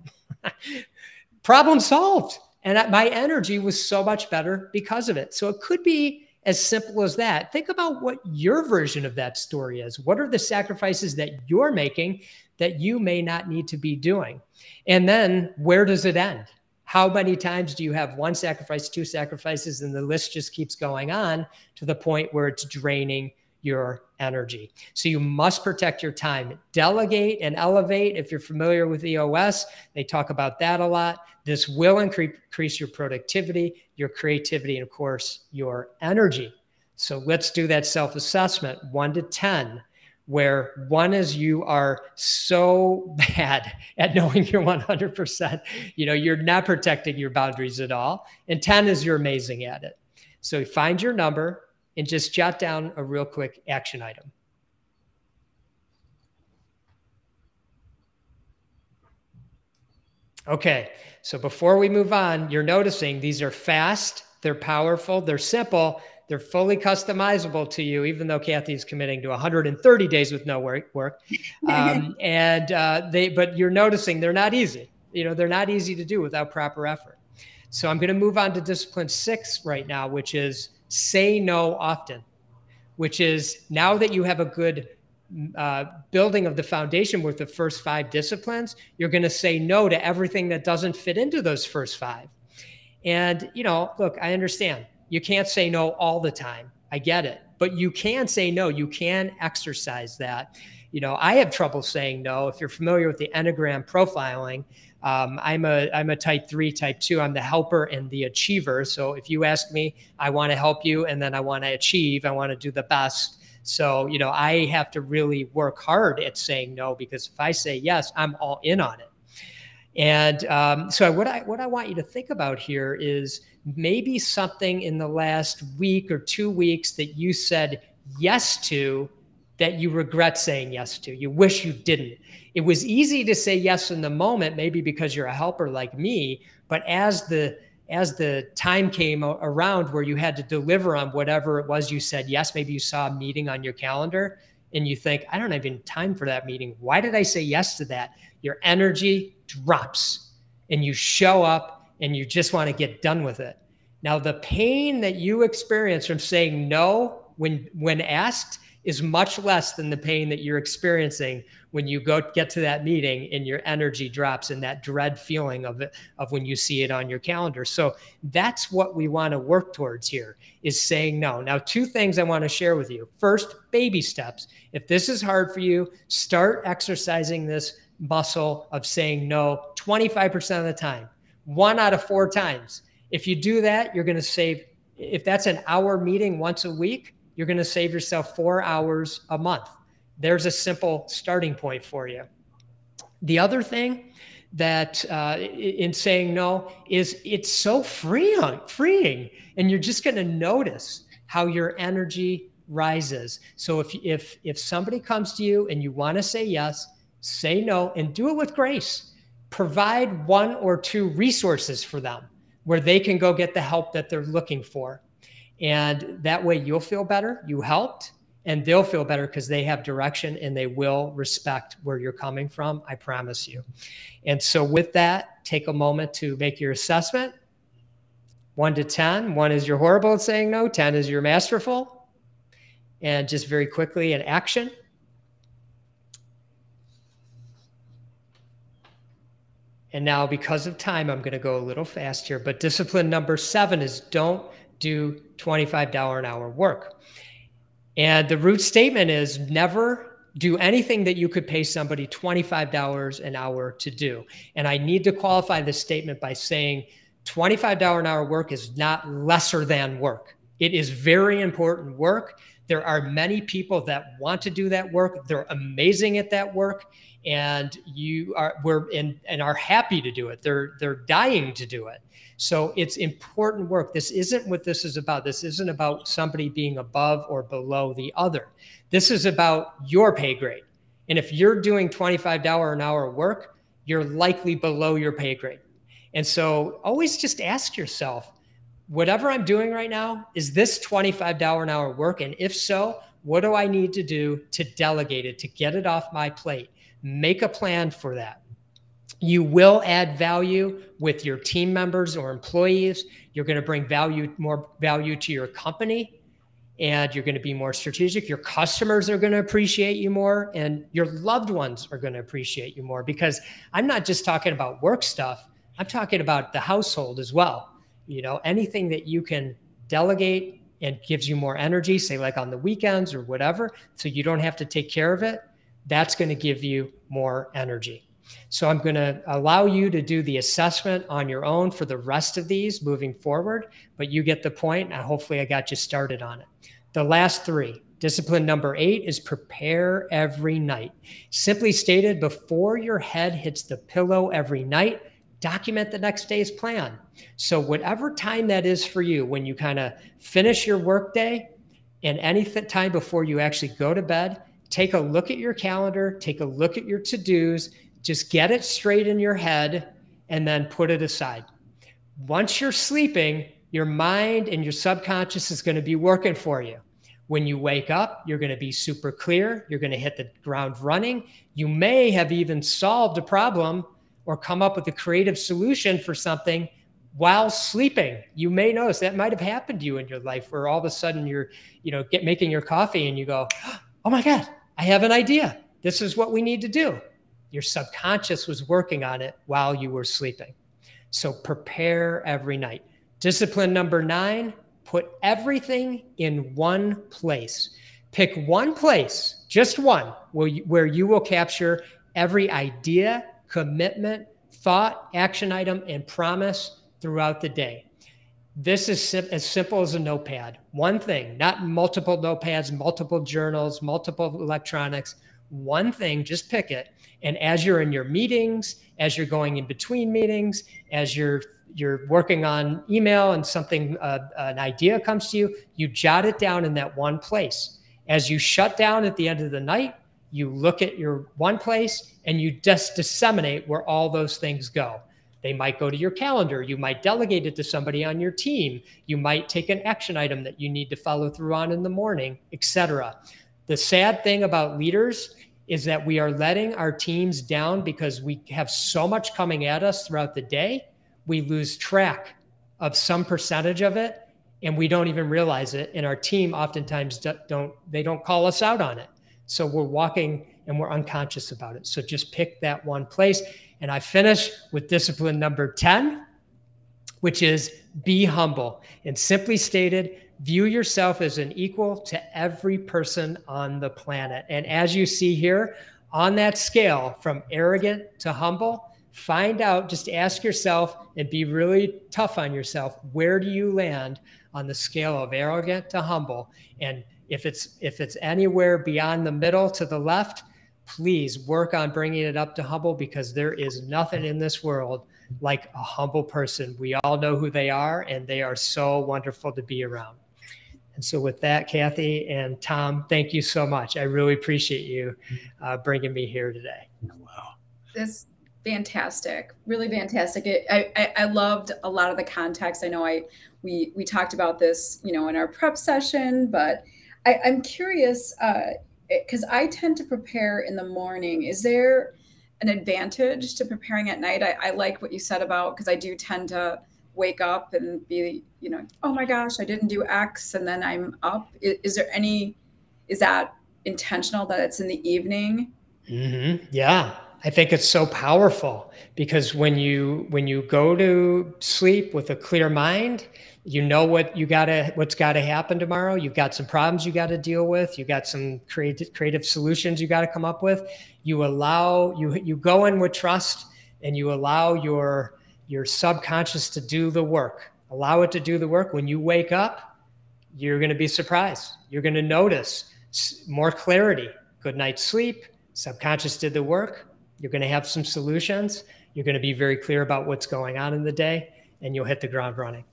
Problem solved. And my energy was so much better because of it. So it could be as simple as that. Think about what your version of that story is. What are the sacrifices that you're making that you may not need to be doing? And then where does it end? How many times do you have 1 sacrifice, 2 sacrifices, and the list just keeps going on to the point where it's draining your energy? So you must protect your time. Delegate and elevate. If you're familiar with EOS, they talk about that a lot. This will increase your productivity, your creativity, and of course, your energy. So let's do that self-assessment, 1 to 10, where 1 is you are so bad at knowing you're 100%. You're not protecting your boundaries at all. And 10 is you're amazing at it. So find your number and just jot down a real quick action item. Okay, so before we move on, you're noticing these are fast, they're powerful, they're simple, they're fully customizable to you, even though Kathy's committing to 130 days with no work. But you're noticing they're not easy. They're not easy to do without proper effort. So I'm going to move on to discipline 6 right now, which is say no often, which is now that you have a good building of the foundation with the first 5 disciplines, you're going to say no to everything that doesn't fit into those first 5. And, look, I understand you can't say no all the time. I get it, but you can say no. You can exercise that. I have trouble saying no. If you're familiar with the Enneagram profiling, I'm a type 3, type 2. I'm the helper and the achiever. So if you ask me, I want to help you, and then I want to achieve, I want to do the best. So, I have to really work hard at saying no, because if I say yes, I'm all in on it. And so what I want you to think about here is maybe something in the last week or 2 weeks that you said yes to that you regret saying yes to. You wish you didn't. It was easy to say yes in the moment, maybe because you're a helper like me, but as the time came around where you had to deliver on whatever it was you said yes, maybe you saw a meeting on your calendar and you think, I don't have any time for that meeting. Why did I say yes to that? Your energy drops and you show up and you just want to get done with it. Now, the pain that you experience from saying no when asked is much less than the pain that you're experiencing when you get to that meeting and your energy drops and that dread feeling of when you see it on your calendar. So that's what we want to work towards here, is saying no. Now, 2 things I want to share with you. First, baby steps. If this is hard for you, start exercising this muscle of saying no 25% of the time, 1 out of 4 times. If you do that, you're going to save, if that's an hour meeting once a week, you're going to save yourself 4 hours a month. There's a simple starting point for you. The other thing that in saying no is it's so freeing, and you're just going to notice how your energy rises. So if somebody comes to you and you want to say yes, say no, and do it with grace. Provide 1 or 2 resources for them where they can go get the help that they're looking for. And that way you'll feel better, you helped, and they'll feel better because they have direction and they will respect where you're coming from, I promise you. And so with that, take a moment to make your assessment. 1 to 10, 1 is you're horrible at saying no, 10 is you're masterful. And just very quickly, an action. And now, because of time, I'm going to go a little fast here, but discipline number 7 is don't do $25 an hour work. And the root statement is never do anything that you could pay somebody $25 an hour to do. And I need to qualify this statement by saying $25 an hour work is not lesser than work. It is very important work. There are many people that want to do that work. They're amazing at that work. And are happy to do it. They're dying to do it. So it's important work. This isn't what this is about. This isn't about somebody being above or below the other. This is about your pay grade. And if you're doing $25 an hour work, you're likely below your pay grade. And so always just ask yourself, whatever I'm doing right now, is this $25 an hour work? And if so, what do I need to do to delegate it, to get it off my plate? Make a plan for that. You will add value with your team members or employees. You're going to bring more value to your company, and you're going to be more strategic. Your customers are going to appreciate you more, and your loved ones are going to appreciate you more, because I'm not just talking about work stuff. I'm talking about the household as well. You know, anything that you can delegate and gives you more energy, say like on the weekends or whatever, so you don't have to take care of it, that's going to give you more energy. So I'm going to allow you to do the assessment on your own for the rest of these moving forward, but you get the point, and hopefully I got you started on it. The last 3, discipline number 8 is prepare every night. Simply stated, before your head hits the pillow every night, document the next day's plan. So whatever time that is for you, when you kind of finish your workday and any time before you actually go to bed, take a look at your calendar, take a look at your to-dos, just get it straight in your head, and then put it aside. Once you're sleeping, your mind and your subconscious is going to be working for you. When you wake up, you're going to be super clear. You're going to hit the ground running. You may have even solved a problem or come up with a creative solution for something while sleeping. You may notice that might have happened to you in your life, where all of a sudden you're, making your coffee and you go, oh my God, I have an idea. This is what we need to do. Your subconscious was working on it while you were sleeping. So prepare every night. Discipline number 9, put everything in one place. Pick one place, just one, where you will capture every idea, commitment, thought, action item, and promise throughout the day. This is as simple as a notepad. One thing, not multiple notepads, multiple journals, multiple electronics. One thing, just pick it. And as you're in your meetings, as you're going in between meetings, as you're working on email and something, an idea comes to you, you jot it down in that one place. As you shut down at the end of the night, you look at your one place and you just disseminate where all those things go. They might go to your calendar. You might delegate it to somebody on your team. You might take an action item that you need to follow through on in the morning, etc. The sad thing about leaders is that we are letting our teams down because we have so much coming at us throughout the day. We lose track of some percentage of it, and we don't even realize it. And our team oftentimes don't call us out on it. So we're walking and we're unconscious about it. So just pick that one place. And I finish with discipline number 10, which is be humble. And simply stated, view yourself as an equal to every person on the planet. And as you see here, on that scale from arrogant to humble, find out, just ask yourself and be really tough on yourself. Where do you land on the scale of arrogant to humble? And if it's anywhere beyond the middle to the left, please work on bringing it up to humble, because there is nothing in this world like a humble person. We all know who they are, and they are so wonderful to be around. And so with that, Kathy and Tom, thank you so much. I really appreciate you bringing me here today. Wow. It's fantastic. Really fantastic. I loved a lot of the context. I know we talked about this, in our prep session, but I'm curious, because I tend to prepare in the morning. Is there an advantage to preparing at night? I like what you said about, because I do tend to wake up and be, oh my gosh, I didn't do X, and then I'm up. Is that intentional that it's in the evening? Mm-hmm. Yeah. I think it's so powerful, because when you go to sleep with a clear mind, you know what's got to happen tomorrow. You've got some problems you got to deal with. You got some creative solutions you got to come up with. You go in with trust, and you allow your subconscious to do the work. Allow it to do the work. When you wake up, you're going to be surprised. You're going to notice more clarity. Good night's sleep. Subconscious did the work. You're going to have some solutions. You're going to be very clear about what's going on in the day, and you'll hit the ground running.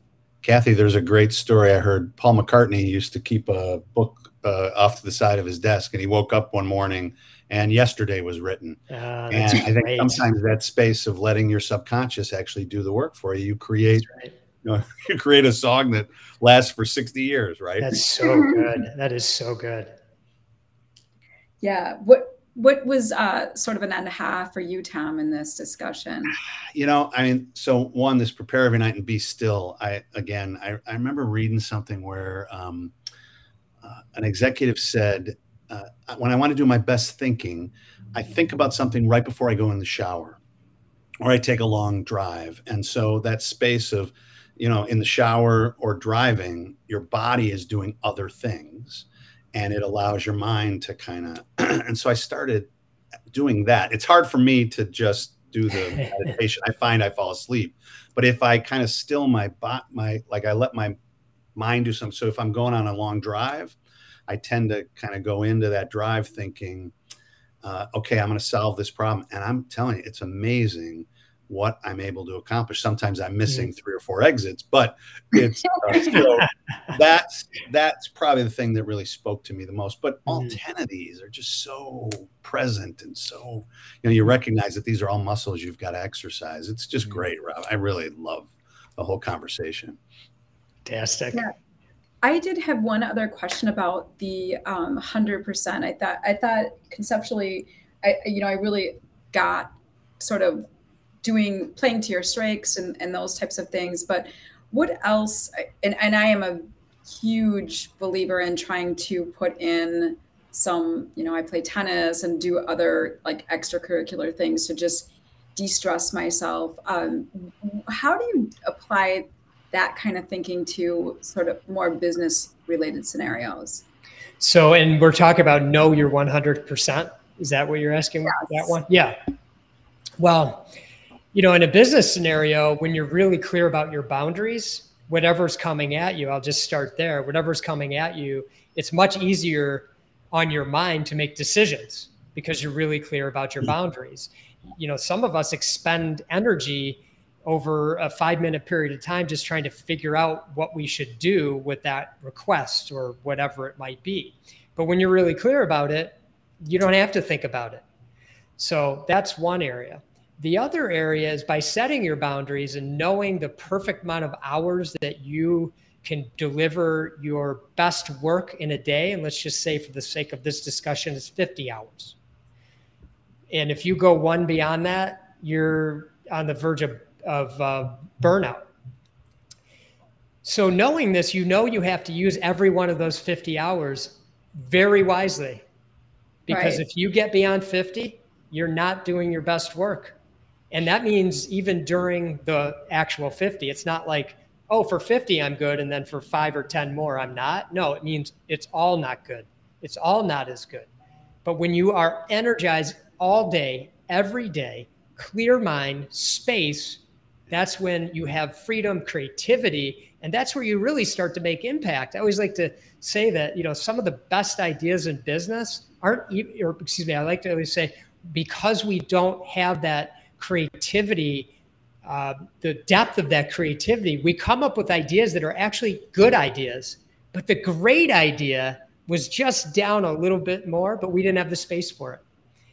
Kathy, there's a great story. I heard Paul McCartney used to keep a book off to the side of his desk, and he woke up one morning and yesterday was written. And I think sometimes that space of letting your subconscious actually do the work for you, you create a song that lasts for 60 years, right? That's so good. That is so good. Yeah. What was sort of an aha for you, Tom, in this discussion? So one, this prepare every night and be still. I remember reading something where an executive said, when I want to do my best thinking, I think about something right before I go in the shower, or I take a long drive. And so that space of, in the shower or driving, your body is doing other things. And it allows your mind to kind of, and so I started doing that. It's hard for me to just do the meditation. I find I fall asleep, but if I kind of still I let my mind do something. So if I'm going on a long drive, I tend to kind of go into that drive thinking, okay, I'm going to solve this problem. And I'm telling you, it's amazing what I'm able to accomplish. Sometimes I'm missing 3 or 4 exits, but it's so that's probably the thing that really spoke to me the most. But all 10 of these are just so present, and so you recognize that these are all muscles you've got to exercise. It's just great, Rob. I really love the whole conversation. Fantastic. Yeah. I did have one other question about the 100%. I thought conceptually, I really got sort of playing to your strengths and those types of things. But what else? And I am a huge believer in trying to put in some, I play tennis and do other like extracurricular things to just de-stress myself. How do you apply that kind of thinking to sort of more business related scenarios? So, and we're talking about know your 100%. Is that what you're asking? Yes. That one? Yeah. Well, in a business scenario, when you're really clear about your boundaries, whatever's coming at you, I'll just start there. Whatever's coming at you, it's much easier on your mind to make decisions because you're really clear about your boundaries. Some of us expend energy over a 5-minute period of time just trying to figure out what we should do with that request or whatever it might be. But when you're really clear about it, you don't have to think about it. So that's one area. The other area is by setting your boundaries and knowing the perfect amount of hours that you can deliver your best work in a day. And let's just say for the sake of this discussion, it's 50 hours. And if you go one beyond that, you're on the verge of burnout. So knowing this, you know you have to use every one of those 50 hours very wisely. Because if you get beyond 50, you're not doing your best work. And that means even during the actual 50, it's not like, oh, for 50, I'm good. And then for 5 or 10 more, I'm not. No, it means it's all not good. It's all not as good. But when you are energized all day, every day, clear mind, space, that's when you have freedom, creativity, and that's where you really start to make impact. I always like to say that, you know, some of the best ideas in business aren't, or excuse me, I like to always say, because we don't have that creativity, the depth of that creativity, we come up with ideas that are actually good ideas, but the great idea was just down a little bit more, but we didn't have the space for it.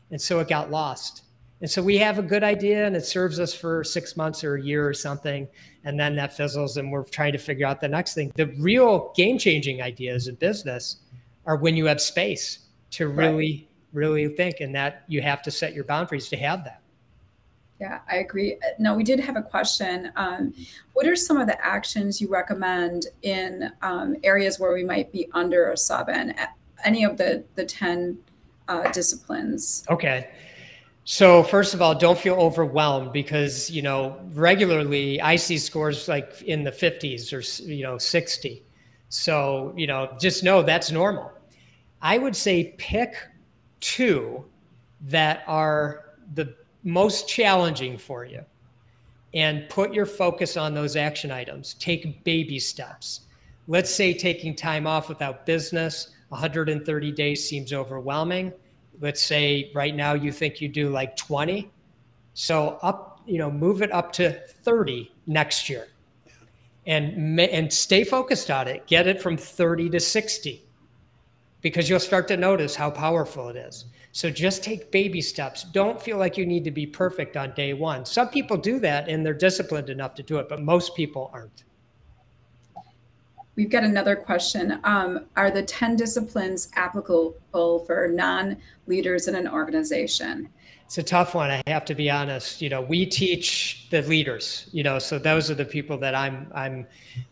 And so it got lost. And so we have a good idea and it serves us for 6 months or a year or something. And then that fizzles and we're trying to figure out the next thing. The real game-changing ideas in business are when you have space to really, really think, and that you have to set your boundaries to have that. Yeah, I agree. Now, we did have a question. What are some of the actions you recommend in areas where we might be under or sub in any of the 10 disciplines? Okay. So first of all, don't feel overwhelmed because, you know, regularly I see scores like in the 50s or, you know, 60. So, you know, just know that's normal. I would say pick 2 that are the most challenging for you and put your focus on those action items. Take baby steps. Let's say taking time off without business, 130 days seems overwhelming. Let's say right now you think you do like 20. So up, you know, move it up to 30 next year and stay focused on it. Get it from 30 to 60 because you'll start to notice how powerful it is. So just take baby steps. Don't feel like you need to be perfect on day one. Some people do that and they're disciplined enough to do it, but most people aren't. We've got another question. Are the 10 disciplines applicable for non-leaders in an organization? It's a tough one. I have to be honest. You know, we teach the leaders, you know, so those are the people that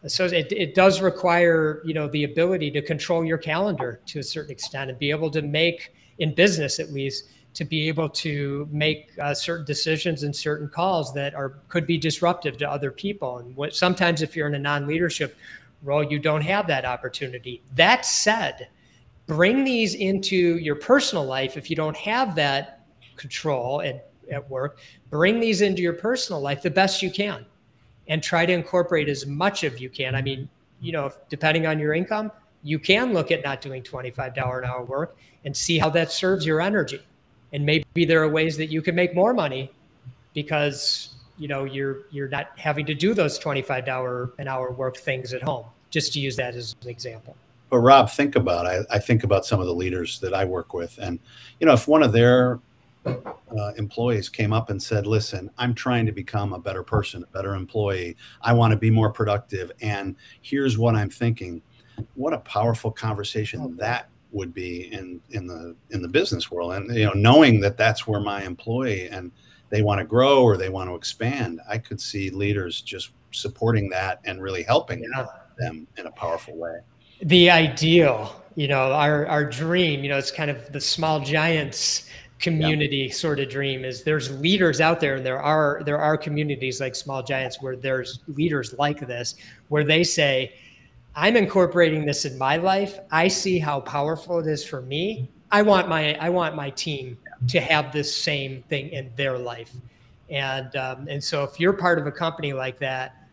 so it does require, you know, the ability to control your calendar to a certain extent and be able to make, in business at least, to be able to make certain decisions and certain calls that could be disruptive to other people. And sometimes if you're in a non-leadership role, you don't have that opportunity. That said, bring these into your personal life. If you don't have that control at work, bring these into your personal life the best you can and try to incorporate as much of you can. I mean, you know, depending on your income, you can look at not doing $25 an hour work and see how that serves your energy. And maybe there are ways that you can make more money because, you know, you're not having to do those $25 an hour work things at home, just to use that as an example. But Rob, think about, I think about some of the leaders that I work with, and, you know, if one of their employees came up and said, listen, I'm trying to become a better person, a better employee. I want to be more productive. And here's what I'm thinking. What a powerful conversation that would be in the business world. And, you know, knowing that that's where my employee and they want to grow or they want to expand, I could see leaders just supporting that and really helping them in a powerful way. The ideal, you know, our dream, you know, it's kind of the small giants community sort of dream is there's leaders out there, and there are communities like Small Giants where there's leaders like this, where they say, I'm incorporating this in my life. I see how powerful it is for me. I want my team to have this same thing in their life. And so if you're part of a company like that,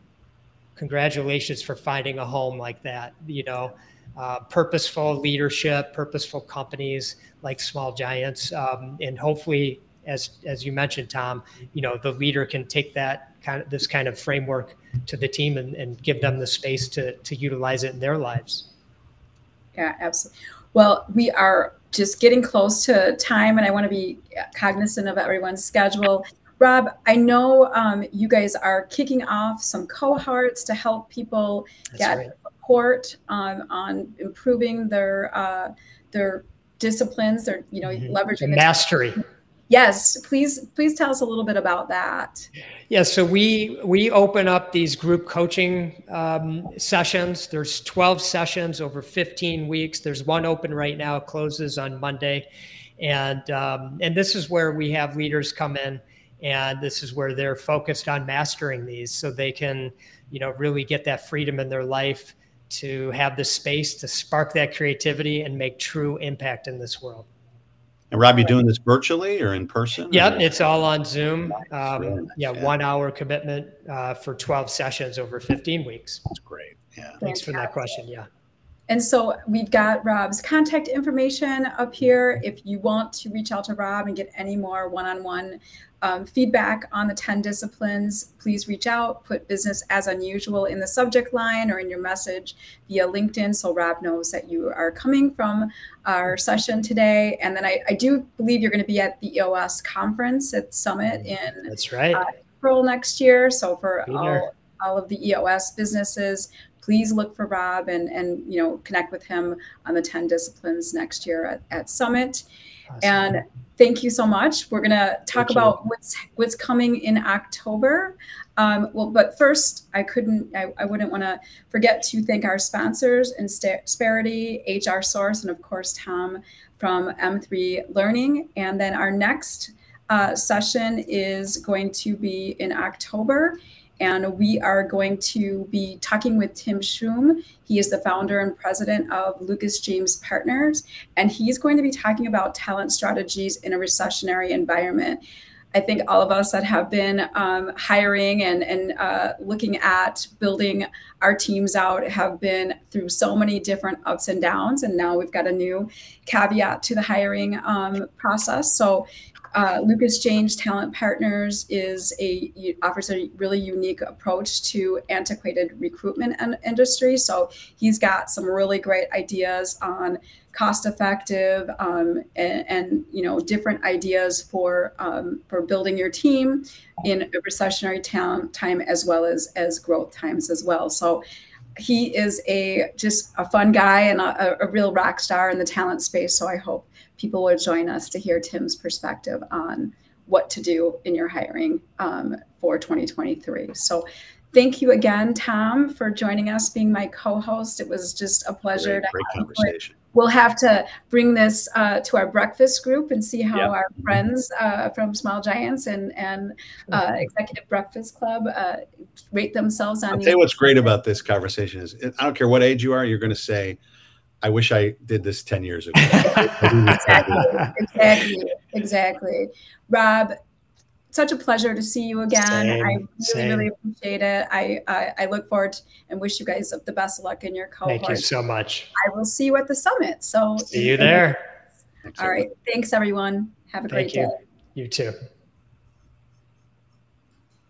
congratulations for finding a home like that. You know, purposeful leadership, purposeful companies like Small Giants, and hopefully, as you mentioned, Tom, you know, the leader can take that this kind of framework to the team and give them the space to utilize it in their lives. Yeah, absolutely. Well, we are just getting close to time, and I want to be cognizant of everyone's schedule. Rob, I know you guys are kicking off some cohorts to help people get support on improving their disciplines, their leveraging the mastery. Yes, please tell us a little bit about that. Yeah, so we open up these group coaching sessions. There's 12 sessions over 15 weeks. There's one open right now, closes on Monday, and this is where we have leaders come in, and this is where they're focused on mastering these, so they can really get that freedom in their life to have the space to spark that creativity and make true impact in this world. And Rob, you doing this virtually or in person? Yeah, it's all on Zoom. Really nice, yeah, 1 hour commitment for 12 sessions over 15 weeks. That's great. Yeah. Thanks for that question. Yeah. And so we've got Rob's contact information up here. If you want to reach out to Rob and get any more one-on-one feedback on the 10 disciplines, please reach out, put business as unusual in the subject line or in your message via LinkedIn so Rob knows that you are coming from our session today. And then I do believe you're going to be at the EOS conference at Summit in That's right. April next year. So for all of the EOS businesses, please look for Rob and connect with him on the 10 disciplines next year at Summit. Awesome. And thank you so much. We're going to talk about what's coming in October. Well, but first, I wouldn't want to forget to thank our sponsors, Insperity, HR Source, and of course, Tom from M3 Learning. And then our next session is going to be in October. And we are going to be talking with Tim Schum. He is the founder and president of Lucas James Partners, and he's going to be talking about talent strategies in a recessionary environment. I think all of us that have been hiring and looking at building our teams out have been through so many different ups and downs, and now we've got a new caveat to the hiring process. So Lucas James Talent Partners offers a really unique approach to antiquated recruitment industry. So he's got some really great ideas on cost-effective and different ideas for building your team in a recessionary time as well as growth times as well. So he is just a fun guy and a real rock star in the talent space. So I hope people will join us to hear Tim's perspective on what to do in your hiring for 2023. So thank you again, Tom, for joining us, being my co-host. It was just a pleasure. Great conversation. We'll have to bring this to our breakfast group and see how our friends from Small Giants and Executive Breakfast Club rate themselves on. I'll tell you what's great about this conversation is I don't care what age you are, you're going to say, I wish I did this 10 years ago. Exactly. Rob, such a pleasure to see you again. I really appreciate it. I look forward to, and wish you guys the best of luck in your cohort. Thank you so much. I will see you at the summit. So see you there. All right. Thanks, everyone. Have a great day. You too.